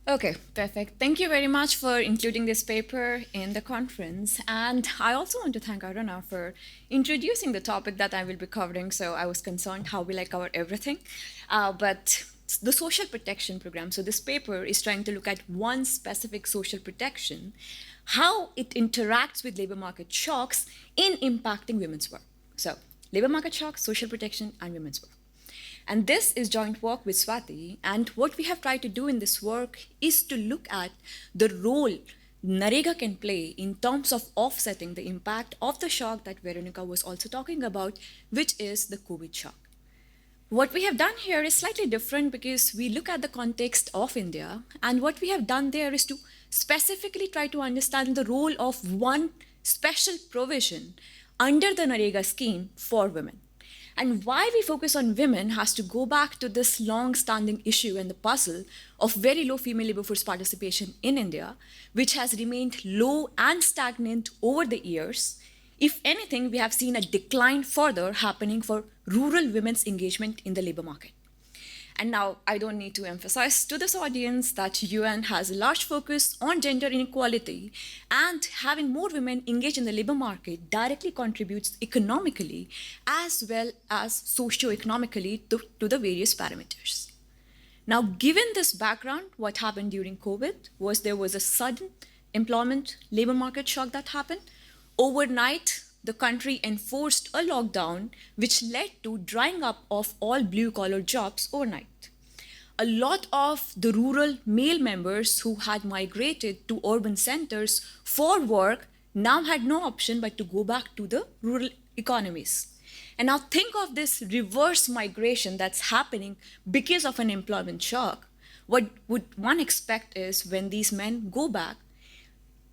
Okay, perfect. Thank you very much for including this paper in the conference. And I also want to thank Aruna for introducing the topic that I will be covering. So I was concerned how will I cover everything. But the social protection program. So this paper is trying to look at one specific social protection, how it interacts with labor market shocks in impacting women's work. So labor market shocks, social protection, and women's work. And this is joint work with Swati. And what we have tried to do in this work is to look at the role Narega can play in terms of offsetting the impact of the shock that Veronica was also talking about, which is the COVID shock. What we have done here is slightly different because we look at the context of India, and what we have done there is to specifically try to understand the role of one special provision under the Narega scheme for women. And why we focus on women has to go back to this long-standing issue and the puzzle of very low female labor force participation in India, which has remained low and stagnant over the years. If anything, we have seen a decline further happening for rural women's engagement in the labor market. And now I don't need to emphasize to this audience that UN has a large focus on gender inequality, and having more women engaged in the labor market directly contributes economically as well as socio-economically to the various parameters. Now, given this background, what happened during COVID was there was a sudden employment labor market shock that happened. Overnight, the country enforced a lockdown, which led to drying up of all blue-collar jobs overnight. A lot of the rural male members who had migrated to urban centers for work now had no option but to go back to the rural economies. And now think of this reverse migration that's happening because of an employment shock. What would one expect is when these men go back,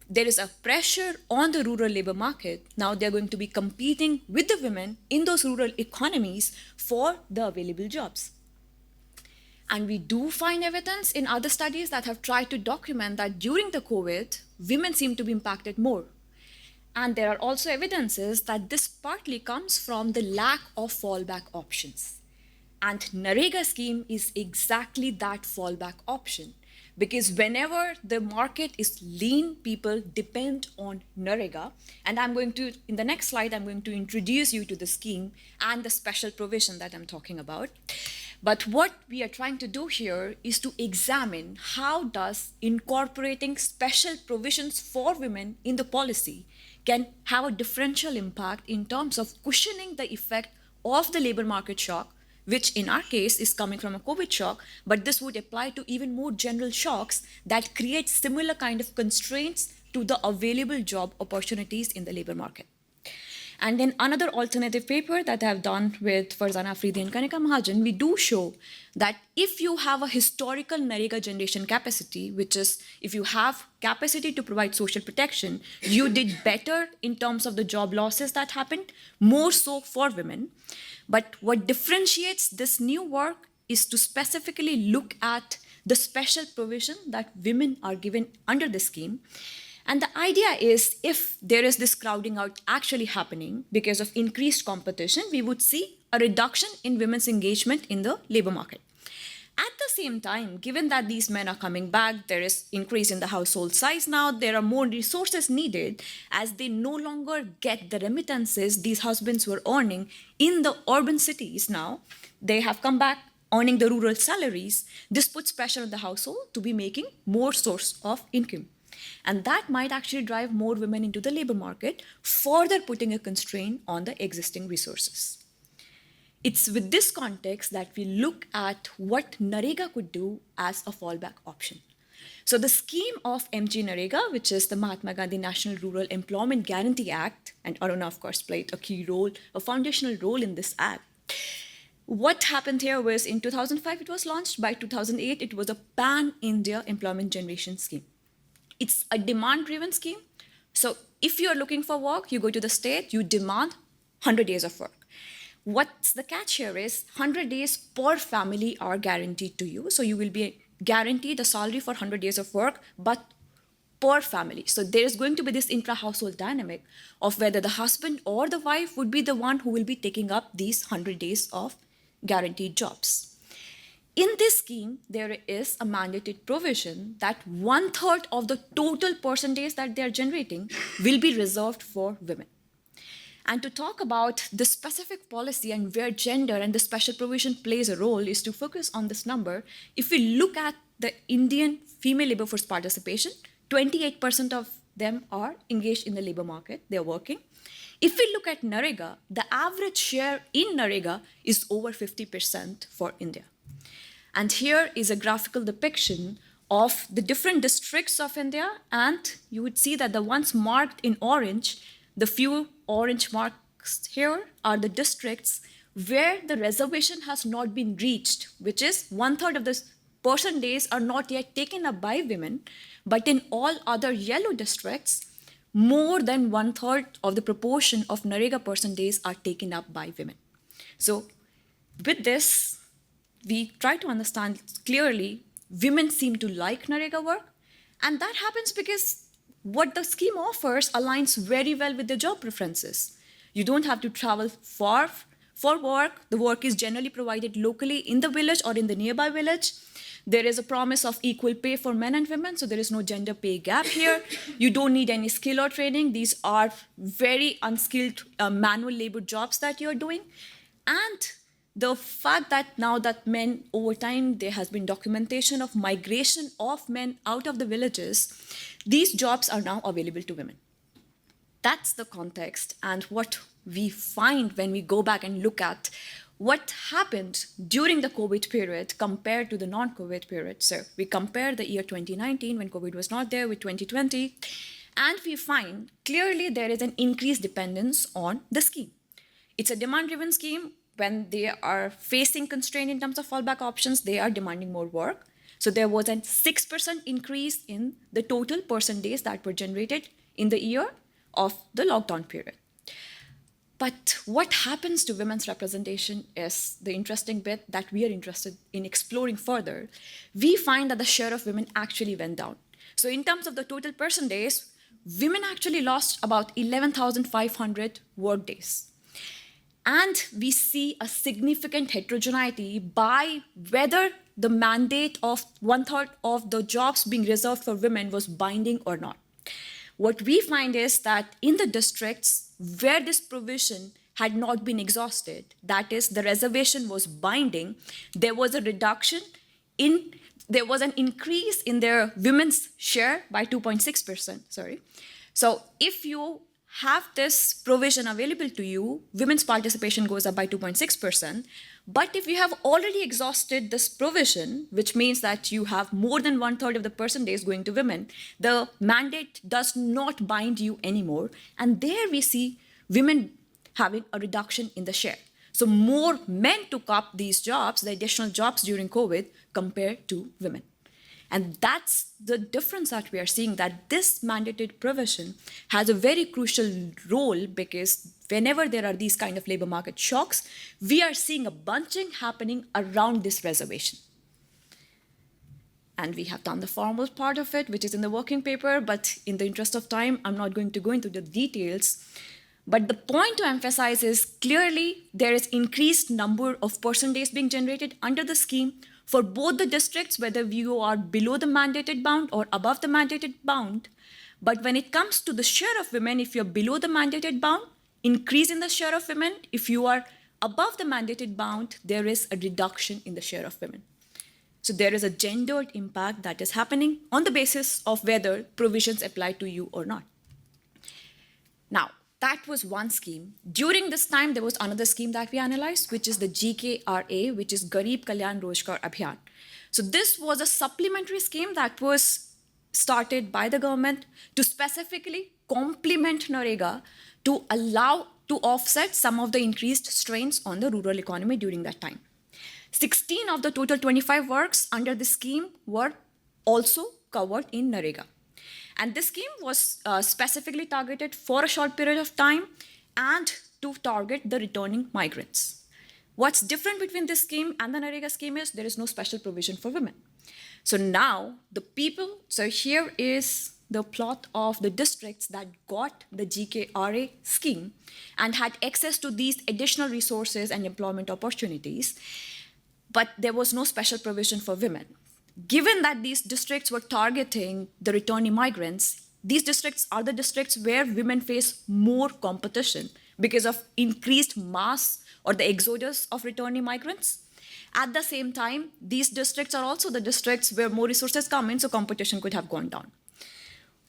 there is a pressure on the rural labor market. Now they're going to be competing with the women in those rural economies for the available jobs. And we do find evidence in other studies that have tried to document that during the COVID, women seem to be impacted more. And there are also evidences that this partly comes from the lack of fallback options. And Narega scheme is exactly that fallback option. Because whenever the market is lean, people depend on Narega. And in the next slide, I'm going to introduce you to the scheme and the special provision that I'm talking about. But what we are trying to do here is to examine how does incorporating special provisions for women in the policy can have a differential impact in terms of cushioning the effect of the labor market shock, which in our case is coming from a COVID shock, but this would apply to even more general shocks that create similar kind of constraints to the available job opportunities in the labor market. And then another alternative paper that I've done with Farzana Afridi and Kanika Mahajan, we do show that if you have a historical Narega generation capacity, which is if you have capacity to provide social protection, you did better in terms of the job losses that happened, more so for women. But what differentiates this new work is to specifically look at the special provision that women are given under the scheme. And the idea is if there is this crowding out actually happening because of increased competition, we would see a reduction in women's engagement in the labor market. At the same time, given that these men are coming back, there is increase in the household size now, there are more resources needed as they no longer get the remittances these husbands were earning in the urban cities now. They have come back earning the rural salaries. This puts pressure on the household to be making more source of income. And that might actually drive more women into the labor market, further putting a constraint on the existing resources. It's with this context that we look at what Narega could do as a fallback option. So the scheme of MG Narega, which is the Mahatma Gandhi National Rural Employment Guarantee Act, and Aruna, of course, played a key role, a foundational role in this act. What happened here was in 2005, it was launched. By 2008, it was a pan-India employment generation scheme. It's a demand-driven scheme. So if you're looking for work, you go to the state, you demand 100 days of work. What's the catch here is 100 days per family are guaranteed to you. So you will be guaranteed a salary for 100 days of work, but per family. So there is going to be this intra-household dynamic of whether the husband or the wife would be the one who will be taking up these 100 days of guaranteed jobs. In this scheme, there is a mandated provision that 1/3 of the total percentage that they are generating will be reserved for women. And to talk about the specific policy and where gender and the special provision plays a role is to focus on this number. If we look at the Indian female labor force participation, 28% of them are engaged in the labor market, they're working. If we look at NREGA, the average share in NREGA is over 50% for India. And here is a graphical depiction of the different districts of India, and you would see that the ones marked in orange, the few orange marks here are the districts where the reservation has not been reached, which is 1/3 of the percentage are not yet taken up by women, but in all other yellow districts, more than 1/3 of the proportion of NREGA percentage are taken up by women. So with this, we try to understand clearly women seem to like NREGA work, and that happens because what the scheme offers aligns very well with their job preferences. You don't have to travel far for work. The work is generally provided locally in the village or in the nearby village. There is a promise of equal pay for men and women, so there is no gender pay gap here. You don't need any skill or training. These are very unskilled manual labor jobs that you're doing. And the fact that now that men, over time, there has been documentation of migration of men out of the villages, these jobs are now available to women. That's the context and what we find when we go back and look at what happened during the COVID period compared to the non-COVID period. So we compare the year 2019 when COVID was not there with 2020, and we find clearly there is an increased dependence on the scheme. It's a demand-driven scheme. When they are facing constraint in terms of fallback options, they are demanding more work. So there was a 6% increase in the total percentage that were generated in the year of the lockdown period. But what happens to women's representation is the interesting bit that we are interested in exploring further. We find that the share of women actually went down. So in terms of the total percentage, women actually lost about 11,500 work days. And we see a significant heterogeneity by whether the mandate of 1/3 of the jobs being reserved for women was binding or not. What we find is that in the districts where this provision had not been exhausted, that is, the reservation was binding, there was a reduction there was an increase in their women's share by 2.6%, So if you have this provision available to you, women's participation goes up by 2.6%. But if you have already exhausted this provision, which means that you have more than 1/3 of the percentage going to women, the mandate does not bind you anymore. And there we see women having a reduction in the share. So more men took up these jobs, the additional jobs during COVID, compared to women. And that's the difference that we are seeing, that this mandated provision has a very crucial role, because whenever there are these kind of labor market shocks, we are seeing a bunching happening around this reservation. And we have done the formal part of it, which is in the working paper, but in the interest of time, I'm not going to go into the details. But the point to emphasize is clearly there is increased number of percentage being generated under the scheme for both the districts, whether you are below the mandated bound or above the mandated bound. But when it comes to the share of women, if you're below the mandated bound, increase in the share of women. If you are above the mandated bound, there is a reduction in the share of women. So there is a gendered impact that is happening on the basis of whether provisions apply to you or not. Now, that was one scheme. During this time, there was another scheme that we analyzed, which is the GKRA, which is Garib Kalyan Rozgar Abhiyan. So this was a supplementary scheme that was started by the government to specifically complement NREGA to allow to offset some of the increased strains on the rural economy during that time. 16 of the total 25 works under the scheme were also covered in NREGA. And this scheme was specifically targeted for a short period of time and to target the returning migrants. What's different between this scheme and the NREGA scheme is there is no special provision for women. So now so here is the plot of the districts that got the GKRA scheme and had access to these additional resources and employment opportunities. but there was no special provision for women. Given that these districts were targeting the returning migrants, these districts are the districts where women face more competition because of increased mass or the exodus of returning migrants. At the same time, these districts are also the districts where more resources come in, so competition could have gone down.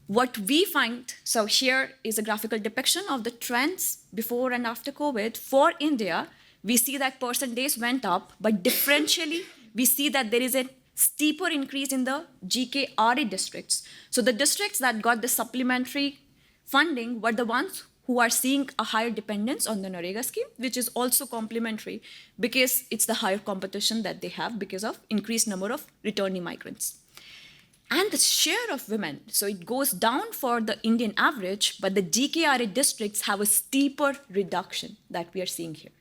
What we find, so here is a graphical depiction of the trends before and after COVID. For India, we see that percentage went up, but differentially, we see that there is a steeper increase in the GKRA districts. So the districts that got the supplementary funding were the ones who are seeing a higher dependence on the NREGA scheme, which is also complementary because it's the higher competition that they have because of increased number of returning migrants. And the share of women, so it goes down for the Indian average, but the GKRA districts have a steeper reduction that we are seeing here.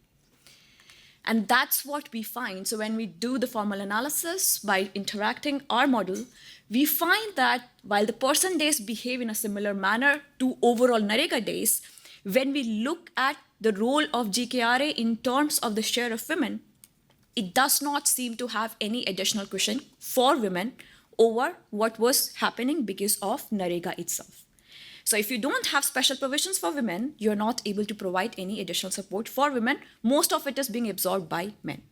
And that's what we find. So when we do the formal analysis by interacting our model, we find that while the person days behave in a similar manner to overall NREGA days, when we look at the role of GKRA in terms of the share of women, it does not seem to have any additional cushion for women over what was happening because of NREGA itself. So if you don't have special provisions for women, you're not able to provide any additional support for women. Most of it is being absorbed by men.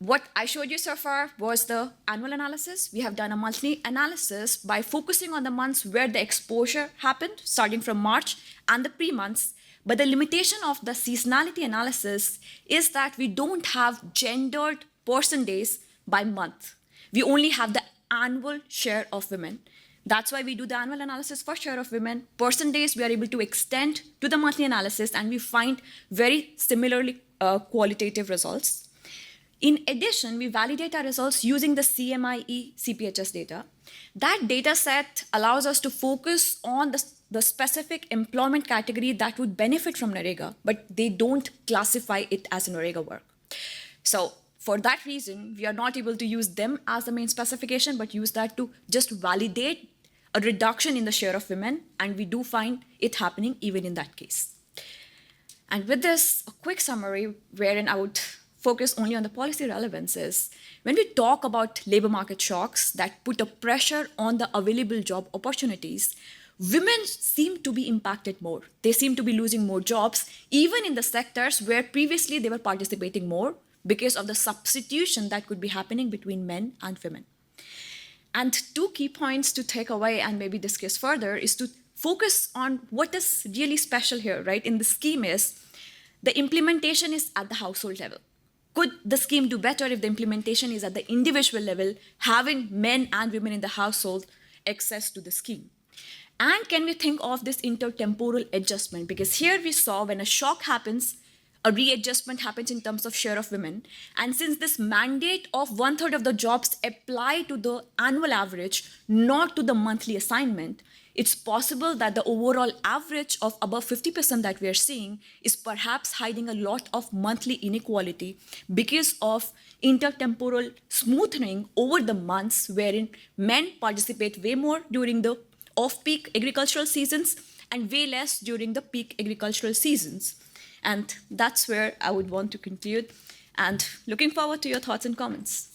What I showed you so far was the annual analysis. We have done a monthly analysis by focusing on the months where the exposure happened, starting from March and the pre-months. But the limitation of the seasonality analysis is that we don't have gendered person days by month. We only have the annual share of women. That's why we do the annual analysis for share of women. Person days, we are able to extend to the monthly analysis, and we find very similarly qualitative results. In addition, we validate our results using the CMIE CPHS data. That data set allows us to focus on the specific employment category that would benefit from NREGA, but they don't classify it as NREGA work. So for that reason, we are not able to use them as the main specification, but use that to just validate a reduction in the share of women, and we do find it happening even in that case. And with this, a quick summary wherein I would focus only on the policy relevance is, when we talk about labor market shocks that put a pressure on the available job opportunities, women seem to be impacted more. They seem to be losing more jobs, even in the sectors where previously they were participating more because of the substitution that could be happening between men and women. And two key points to take away and maybe discuss further is to focus on what is really special here, right? In the scheme is the implementation is at the household level. Could the scheme do better if the implementation is at the individual level, having men and women in the household access to the scheme? And can we think of this intertemporal adjustment? Because here we saw when a shock happens, a readjustment happens in terms of share of women. And since this mandate of 1/3 of the jobs apply to the annual average, not to the monthly assignment, it's possible that the overall average of above 50% that we are seeing is perhaps hiding a lot of monthly inequality because of intertemporal smoothing over the months wherein men participate way more during the off-peak agricultural seasons and way less during the peak agricultural seasons. And that's where I would want to conclude. And looking forward to your thoughts and comments.